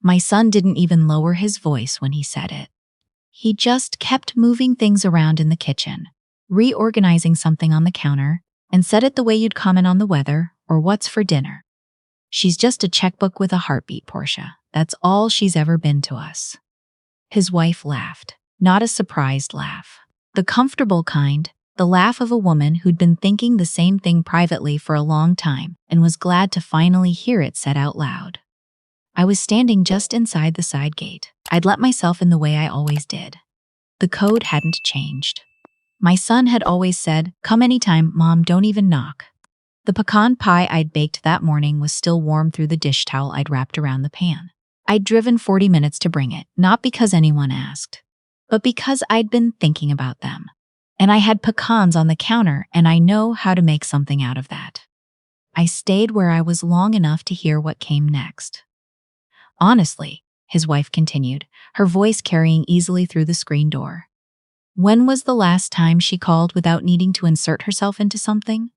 My son didn't even lower his voice when he said it. He just kept moving things around in the kitchen, reorganizing something on the counter, and said it the way you'd comment on the weather or what's for dinner. She's just a checkbook with a heartbeat, Portia. That's all she's ever been to us. His wife laughed, not a surprised laugh. The comfortable kind, the laugh of a woman who'd been thinking the same thing privately for a long time and was glad to finally hear it said out loud. I was standing just inside the side gate. I'd let myself in the way I always did. The code hadn't changed. My son had always said, "Come anytime, Mom, don't even knock." The pecan pie I'd baked that morning was still warm through the dish towel I'd wrapped around the pan. I'd driven 40 minutes to bring it, not because anyone asked, but because I'd been thinking about them. And I had pecans on the counter, and I know how to make something out of that. I stayed where I was long enough to hear what came next. Honestly, his wife continued, her voice carrying easily through the screen door. When was the last time she called without needing to insert herself into something?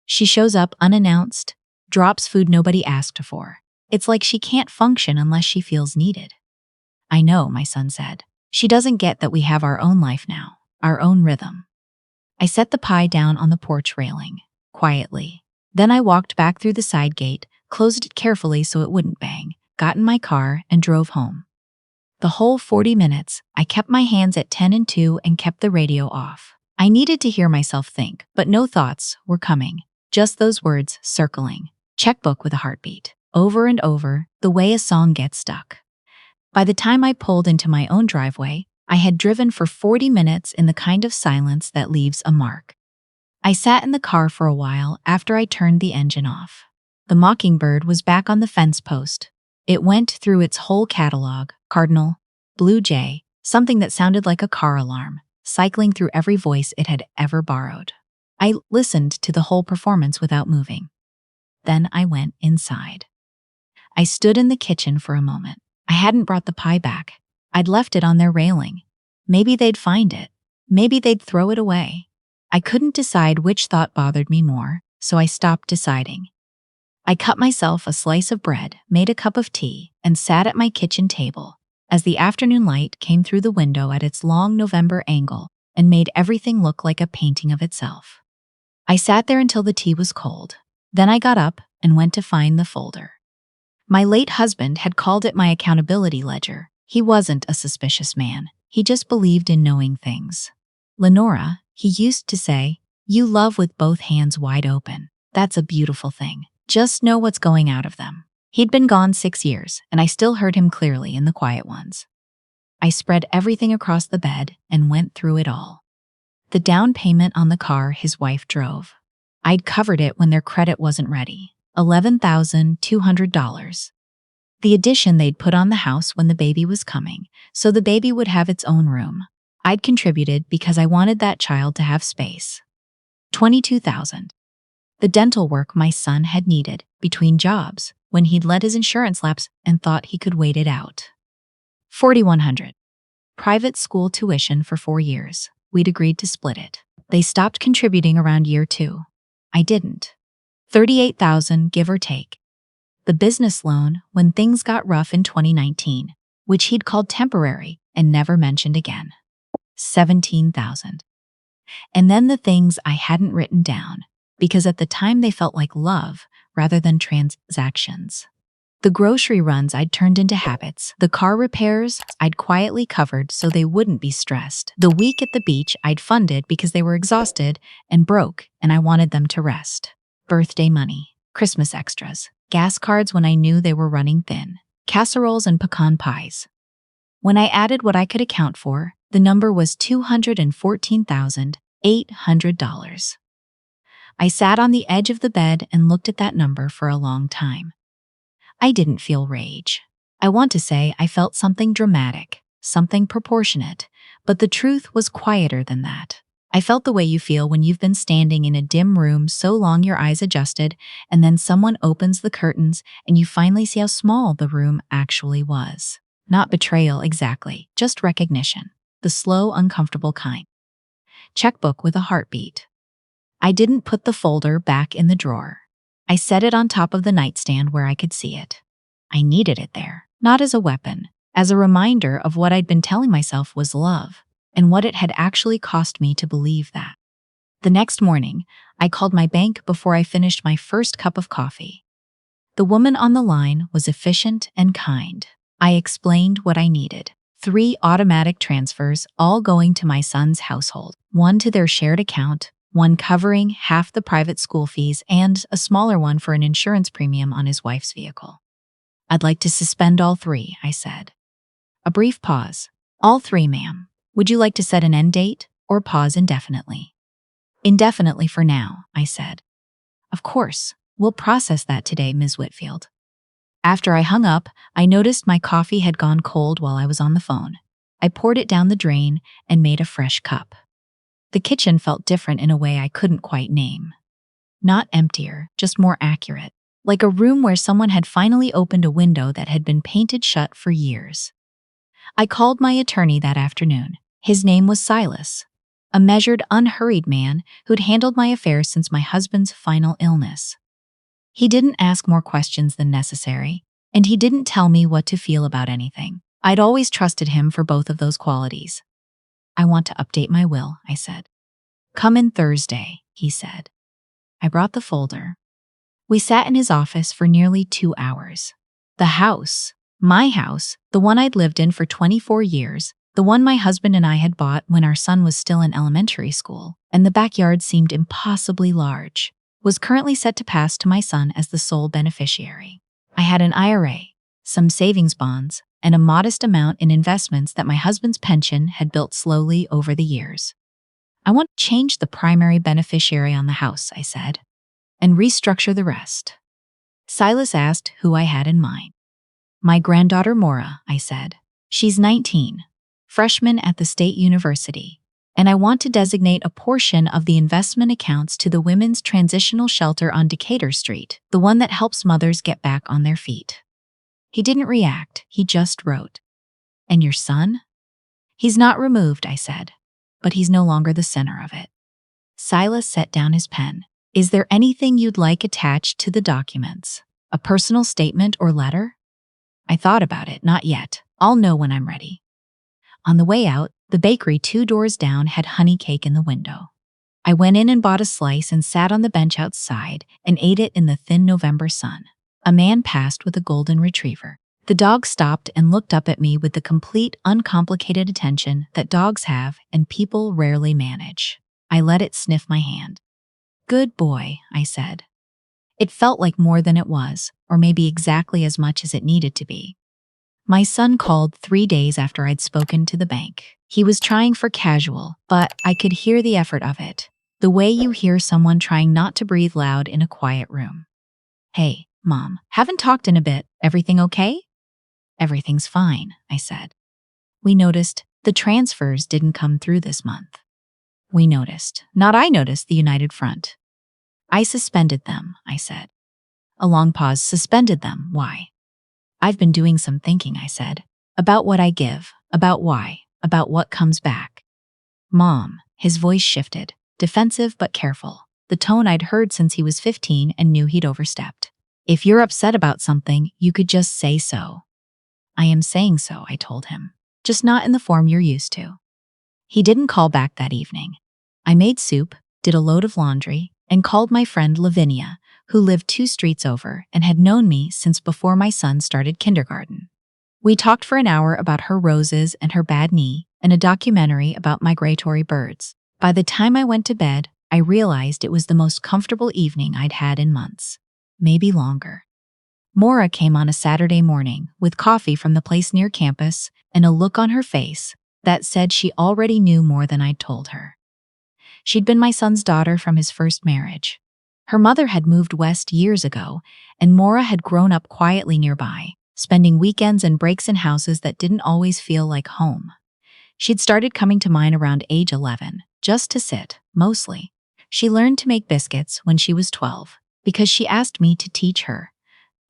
She shows up unannounced, drops food nobody asked for. It's like she can't function unless she feels needed. I know, my son said. She doesn't get that we have our own life now, our own rhythm. I set the pie down on the porch railing, quietly. Then I walked back through the side gate, closed it carefully so it wouldn't bang, got in my car, and drove home. The whole 40 minutes, I kept my hands at 10 and 2 and kept the radio off. I needed to hear myself think, but no thoughts were coming. Just those words circling. Checkbook with a heartbeat. Over and over, the way a song gets stuck. By the time I pulled into my own driveway, I had driven for 40 minutes in the kind of silence that leaves a mark. I sat in the car for a while after I turned the engine off. The mockingbird was back on the fence post. It went through its whole catalog, cardinal, blue jay, something that sounded like a car alarm, cycling through every voice it had ever borrowed. I listened to the whole performance without moving. Then I went inside. I stood in the kitchen for a moment. I hadn't brought the pie back. I'd left it on their railing. Maybe they'd find it. Maybe they'd throw it away. I couldn't decide which thought bothered me more, so I stopped deciding. I cut myself a slice of bread, made a cup of tea, and sat at my kitchen table as the afternoon light came through the window at its long November angle and made everything look like a painting of itself. I sat there until the tea was cold. Then I got up and went to find the folder. My late husband had called it my accountability ledger. He wasn't a suspicious man. He just believed in knowing things. Lenora, he used to say, you love with both hands wide open. That's a beautiful thing. Just know what's going out of them. He'd been gone 6 years, and I still heard him clearly in the quiet ones. I spread everything across the bed and went through it all. The down payment on the car his wife drove. I'd covered it when their credit wasn't ready. $11,200. The addition they'd put on the house when the baby was coming, so the baby would have its own room. I'd contributed because I wanted that child to have space. $22,000. The dental work my son had needed between jobs when he'd let his insurance lapse and thought he could wait it out. $4,100. Private school tuition for 4 years. We'd agreed to split it. They stopped contributing around year 2. I didn't. $38,000, give or take. The business loan when things got rough in 2019, which he'd called temporary and never mentioned again. $17,000. And then the things I hadn't written down, because at the time they felt like love rather than transactions. The grocery runs I'd turned into habits. The car repairs I'd quietly covered so they wouldn't be stressed. The week at the beach I'd funded because they were exhausted and broke and I wanted them to rest. Birthday money, Christmas extras, gas cards when I knew they were running thin, casseroles and pecan pies. When I added what I could account for, the number was $214,800. I sat on the edge of the bed and looked at that number for a long time. I didn't feel rage. I want to say I felt something dramatic, something proportionate, but the truth was quieter than that. I felt the way you feel when you've been standing in a dim room so long your eyes adjusted, and then someone opens the curtains and you finally see how small the room actually was. Not betrayal exactly, just recognition. The slow, uncomfortable kind. Checkbook with a heartbeat. I didn't put the folder back in the drawer. I set it on top of the nightstand where I could see it. I needed it there. not as a weapon, as a reminder of what I'd been telling myself was love, and what it had actually cost me to believe that. The next morning, I called my bank before I finished my first cup of coffee. The woman on the line was efficient and kind. I explained what I needed. 3 automatic transfers, all going to my son's household. 1 to their shared account, 1 covering half the private school fees, and a smaller one for an insurance premium on his wife's vehicle. I'd like to suspend all 3, I said. A brief pause. All 3, ma'am. Would you like to set an end date or pause indefinitely? Indefinitely for now, I said. Of course, we'll process that today, Ms. Whitfield. After I hung up, I noticed my coffee had gone cold while I was on the phone. I poured it down the drain and made a fresh cup. The kitchen felt different in a way I couldn't quite name. Not emptier, just more accurate, like a room where someone had finally opened a window that had been painted shut for years. I called my attorney that afternoon. His name was Silas, a measured, unhurried man who'd handled my affairs since my husband's final illness. He didn't ask more questions than necessary, and he didn't tell me what to feel about anything. I'd always trusted him for both of those qualities. I want to update my will, I said. Come in Thursday, he said. I brought the folder. We sat in his office for nearly 2 hours. The house, my house, the one I'd lived in for 24 years, the one my husband and I had bought when our son was still in elementary school, and the backyard seemed impossibly large, was currently set to pass to my son as the sole beneficiary. I had an IRA, some savings bonds, and a modest amount in investments that my husband's pension had built slowly over the years. I want to change the primary beneficiary on the house, I said, and restructure the rest. Silas asked who I had in mind. My granddaughter Mora, I said. She's 19, freshman at the state university, and I want to designate a portion of the investment accounts to the women's transitional shelter on Decatur Street, the one that helps mothers get back on their feet. He didn't react, he just wrote. And your son? He's not removed, I said, but he's no longer the center of it. Silas set down his pen. Is there anything you'd like attached to the documents? A personal statement or letter? I thought about it. Not yet. I'll know when I'm ready. On the way out, the bakery 2 doors down had honey cake in the window. I went in and bought a slice and sat on the bench outside and ate it in the thin November sun. A man passed with a golden retriever. The dog stopped and looked up at me with the complete, uncomplicated attention that dogs have and people rarely manage. I let it sniff my hand. Good boy, I said. It felt like more than it was, or maybe exactly as much as it needed to be. My son called 3 days after I'd spoken to the bank. He was trying for casual, but I could hear the effort of it, the way you hear someone trying not to breathe loud in a quiet room. Hey, Mom, haven't talked in a bit. Everything okay? Everything's fine, I said. We noticed the transfers didn't come through this month. We noticed, not I noticed, the United Front. I suspended them, I said. A long pause. Suspended them, why? I've been doing some thinking, I said. About what I give, about why, about what comes back. Mom, his voice shifted, defensive but careful, the tone I'd heard since he was 15 and knew he'd overstepped. If you're upset about something, you could just say so. I am saying so, I told him, just not in the form you're used to. He didn't call back that evening. I made soup, did a load of laundry, and called my friend Lavinia, who lived 2 streets over and had known me since before my son started kindergarten. We talked for an hour about her roses and her bad knee and a documentary about migratory birds. By the time I went to bed, I realized it was the most comfortable evening I'd had in months, maybe longer. Mora came on a Saturday morning with coffee from the place near campus and a look on her face that said she already knew more than I'd told her. She'd been my son's daughter from his first marriage. Her mother had moved west years ago, and Mora had grown up quietly nearby, spending weekends and breaks in houses that didn't always feel like home. She'd started coming to mine around age 11, just to sit, mostly. She learned to make biscuits when she was 12, because she asked me to teach her,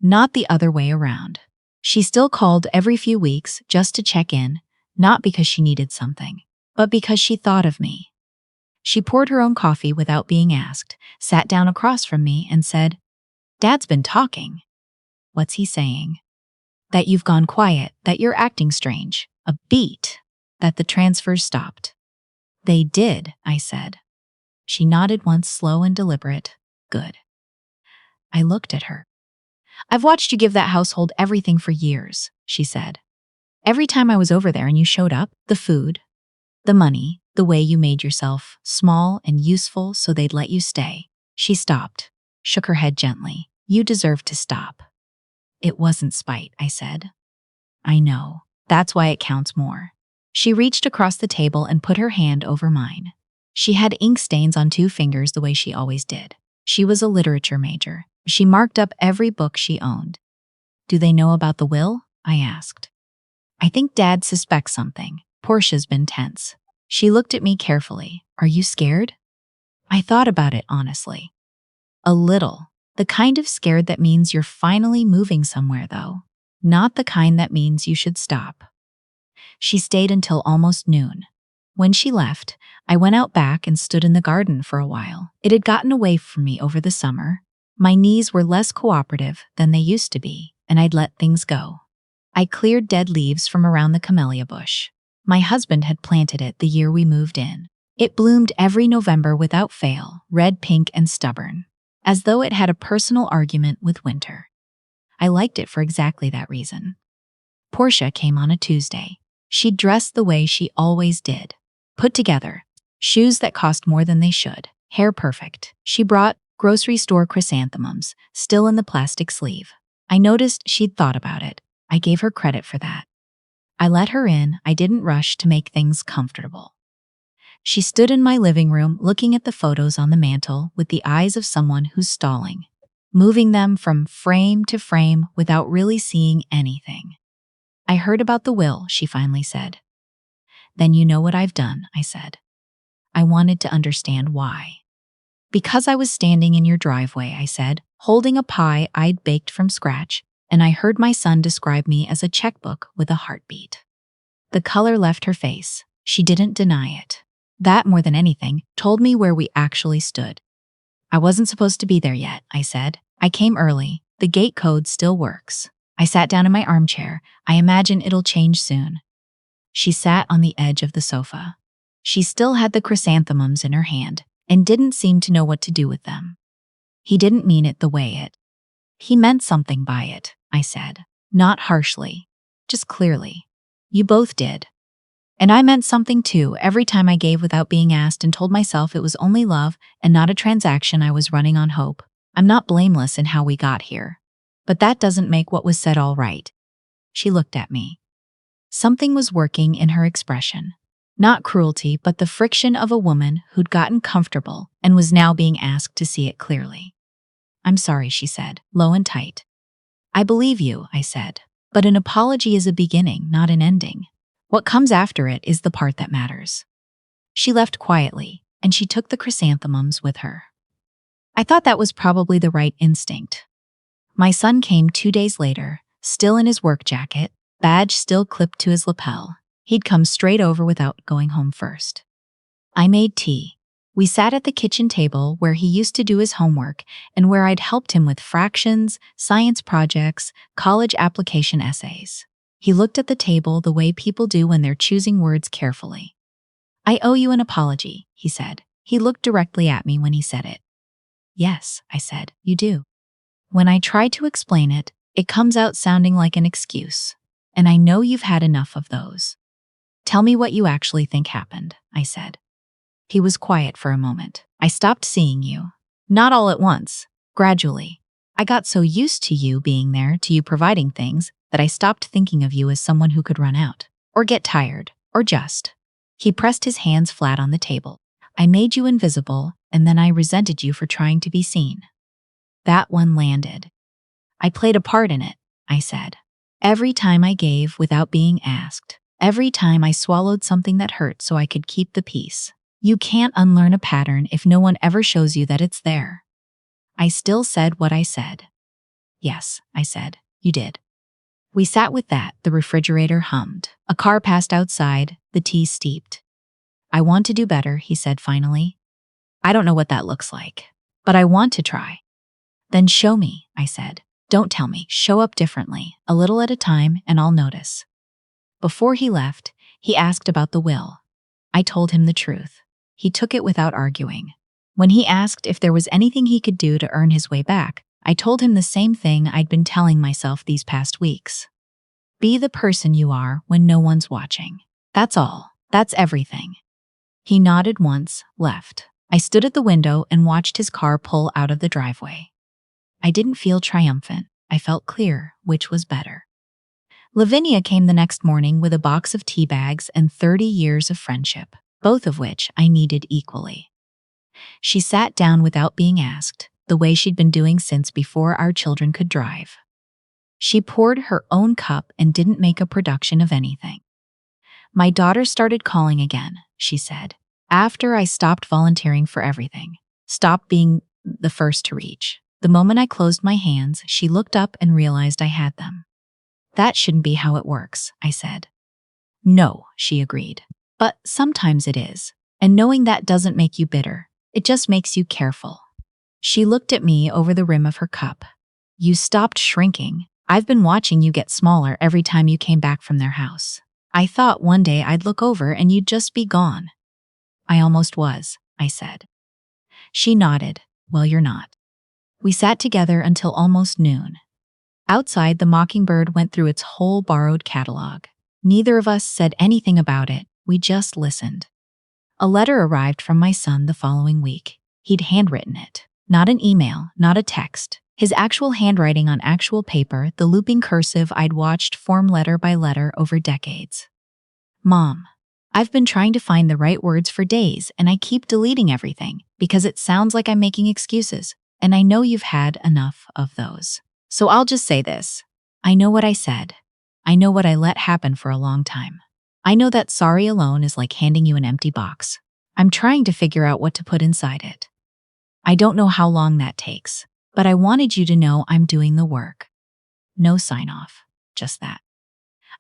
not the other way around. She still called every few weeks just to check in, not because she needed something, but because she thought of me. She poured her own coffee without being asked, sat down across from me and said, "Dad's been talking." "What's he saying?" that you've gone quiet, that you're acting strange. A beat. That the transfers stopped. They did, I said. She nodded once, slow and deliberate. Good. I looked at her. I've watched you give that household everything for years, she said. Every time I was over there and you showed up, the food, the money, the way you made yourself small and useful so they'd let you stay. She stopped, shook her head gently. You deserve to stop. It wasn't spite, I said. I know. That's why it counts more. She reached across the table and put her hand over mine. She had ink stains on 2 fingers the way she always did. She was a literature major. She marked up every book she owned. Do they know about the will? I asked. I think Dad suspects something. Portia's been tense. She looked at me carefully. Are you scared? I thought about it honestly. A little. The kind of scared that means you're finally moving somewhere, though. Not the kind that means you should stop. She stayed until almost noon. When she left, I went out back and stood in the garden for a while. It had gotten away from me over the summer. My knees were less cooperative than they used to be, and I'd let things go. I cleared dead leaves from around the camellia bush. My husband had planted it the year we moved in. It bloomed every November without fail, red, pink, and stubborn, as though it had a personal argument with winter. I liked it for exactly that reason. Portia came on a Tuesday. She dressed the way she always did. Put together, shoes that cost more than they should, hair perfect. She brought grocery store chrysanthemums, still in the plastic sleeve. I noticed she'd thought about it. I gave her credit for that. I let her in. I didn't rush to make things comfortable. She stood in my living room looking at the photos on the mantle with the eyes of someone who's stalling, moving them from frame to frame without really seeing anything. I heard about the will, she finally said. Then you know what I've done, I said. I wanted to understand why. Because I was standing in your driveway, I said, holding a pie I'd baked from scratch, and I heard my son describe me as a checkbook with a heartbeat. The color left her face. She didn't deny it. That, more than anything, told me where we actually stood. I wasn't supposed to be there yet, I said. I came early. The gate code still works. I sat down in my armchair. I imagine it'll change soon. She sat on the edge of the sofa. She still had the chrysanthemums in her hand and didn't seem to know what to do with them. He didn't mean it the way it. He meant something by it, I said. Not harshly, just clearly. You both did. And I meant something too every time I gave without being asked and told myself it was only love and not a transaction I was running on hope. I'm not blameless in how we got here. But that doesn't make what was said all right. She looked at me. Something was working in her expression. Not cruelty, but the friction of a woman who'd gotten comfortable and was now being asked to see it clearly. I'm sorry, she said, low and tight. I believe you, I said. But an apology is a beginning, not an ending. What comes after it is the part that matters. She left quietly, and she took the chrysanthemums with her. I thought that was probably the right instinct. My son came 2 days later, still in his work jacket, badge still clipped to his lapel. He'd come straight over without going home first. I made tea. We sat at the kitchen table where he used to do his homework and where I'd helped him with fractions, science projects, college application essays. He looked at the table the way people do when they're choosing words carefully. I owe you an apology, he said. He looked directly at me when he said it. Yes, I said, you do. When I try to explain it, it comes out sounding like an excuse. And I know you've had enough of those. Tell me what you actually think happened, I said. He was quiet for a moment. I stopped seeing you. Not all at once, gradually. I got so used to you being there, to you providing things, that I stopped thinking of you as someone who could run out, or get tired, or just. He pressed his hands flat on the table. I made you invisible, and then I resented you for trying to be seen. That one landed. I played a part in it, I said. Every time I gave without being asked. Every time I swallowed something that hurt so I could keep the peace. You can't unlearn a pattern if no one ever shows you that it's there. I still said what I said. Yes, I said, you did. We sat with that, the refrigerator hummed. A car passed outside, the tea steeped. I want to do better, he said finally. I don't know what that looks like, but I want to try. Then show me, I said. Don't tell me. Show up differently, a little at a time, and I'll notice. Before he left, he asked about the will. I told him the truth. He took it without arguing. When he asked if there was anything he could do to earn his way back, I told him the same thing I'd been telling myself these past weeks. Be the person you are when no one's watching. That's all. That's everything. He nodded once, left. I stood at the window and watched his car pull out of the driveway. I didn't feel triumphant. I felt clear, which was better. Lavinia came the next morning with a box of tea bags and 30 years of friendship, both of which I needed equally. She sat down without being asked, the way she'd been doing since before our children could drive. She poured her own cup and didn't make a production of anything. My daughter started calling again, she said, after I stopped volunteering for everything, stopped being the first to reach. The moment I closed my hands, she looked up and realized I had them. That shouldn't be how it works, I said. No, she agreed. But sometimes it is. And knowing that doesn't make you bitter. It just makes you careful. She looked at me over the rim of her cup. You stopped shrinking. I've been watching you get smaller every time you came back from their house. I thought one day I'd look over and you'd just be gone. I almost was, I said. She nodded. Well, you're not. We sat together until almost noon. Outside, the mockingbird went through its whole borrowed catalog. Neither of us said anything about it. We just listened. A letter arrived from my son the following week. He'd handwritten it. Not an email, not a text. His actual handwriting on actual paper, the looping cursive I'd watched form letter by letter over decades. Mom, I've been trying to find the right words for days, and I keep deleting everything because it sounds like I'm making excuses, and I know you've had enough of those. So I'll just say this. I know what I said. I know what I let happen for a long time. I know that sorry alone is like handing you an empty box. I'm trying to figure out what to put inside it. I don't know how long that takes, but I wanted you to know I'm doing the work. No sign-off, just that.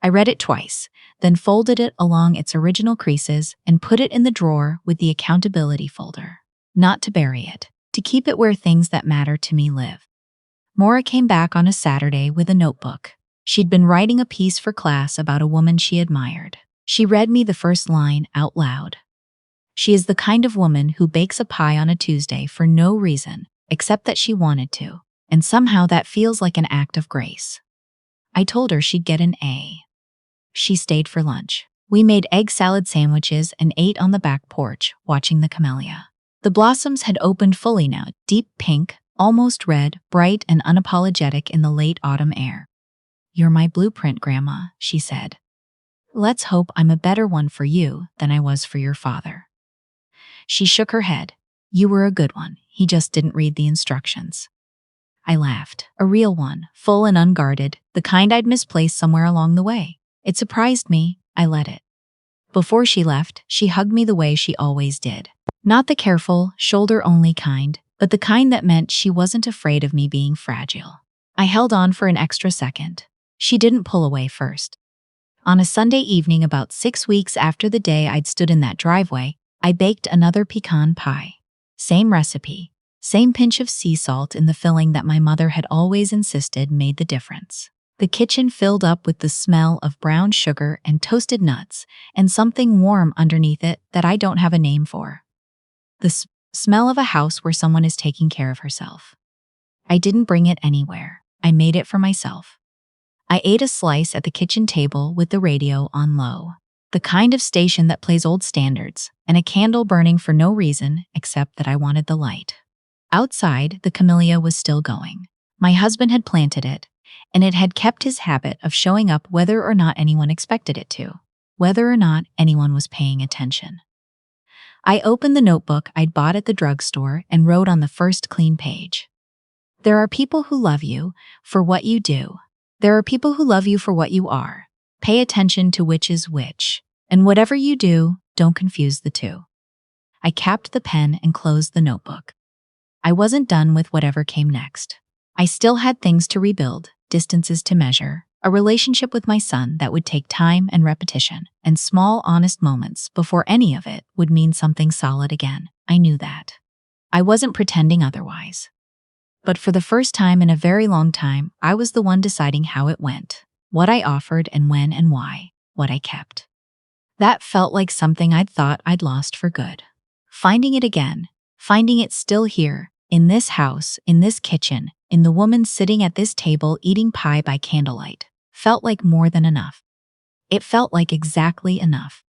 I read it twice, then folded it along its original creases and put it in the drawer with the accountability folder. Not to bury it, to keep it where things that matter to me live. Maura came back on a Saturday with a notebook. She'd been writing a piece for class about a woman she admired. She read me the first line out loud. She is the kind of woman who bakes a pie on a Tuesday for no reason, except that she wanted to, and somehow that feels like an act of grace. I told her she'd get an A. She stayed for lunch. We made egg salad sandwiches and ate on the back porch, watching the camellia. The blossoms had opened fully now, deep pink, almost red, bright and unapologetic in the late autumn air. You're my blueprint, Grandma, she said. Let's hope I'm a better one for you than I was for your father. She shook her head. You were a good one. He just didn't read the instructions. I laughed. A real one, full and unguarded, the kind I'd misplaced somewhere along the way. It surprised me. I let it. Before she left, she hugged me the way she always did. Not the careful, shoulder-only kind, but the kind that meant she wasn't afraid of me being fragile. I held on for an extra second. She didn't pull away first. On a Sunday evening about 6 weeks after the day I'd stood in that driveway, I baked another pecan pie. Same recipe, same pinch of sea salt in the filling that my mother had always insisted made the difference. The kitchen filled up with the smell of brown sugar and toasted nuts, and something warm underneath it that I don't have a name for. The smell of a house where someone is taking care of herself. I didn't bring it anywhere. I made it for myself. I ate a slice at the kitchen table with the radio on low. The kind of station that plays old standards, and a candle burning for no reason except that I wanted the light. Outside, the camellia was still going. My husband had planted it, and it had kept his habit of showing up whether or not anyone expected it to, whether or not anyone was paying attention. I opened the notebook I'd bought at the drugstore and wrote on the first clean page. There are people who love you for what you do. There are people who love you for what you are. Pay attention to which is which. And whatever you do, don't confuse the two. I capped the pen and closed the notebook. I wasn't done with whatever came next. I still had things to rebuild, distances to measure, a relationship with my son that would take time and repetition, and small, honest moments before any of it would mean something solid again. I knew that. I wasn't pretending otherwise. But for the first time in a very long time, I was the one deciding how it went, what I offered and when and why, what I kept. That felt like something I'd thought I'd lost for good. Finding it again, finding it still here, in this house, in this kitchen, in the woman sitting at this table eating pie by candlelight, felt like more than enough. It felt like exactly enough.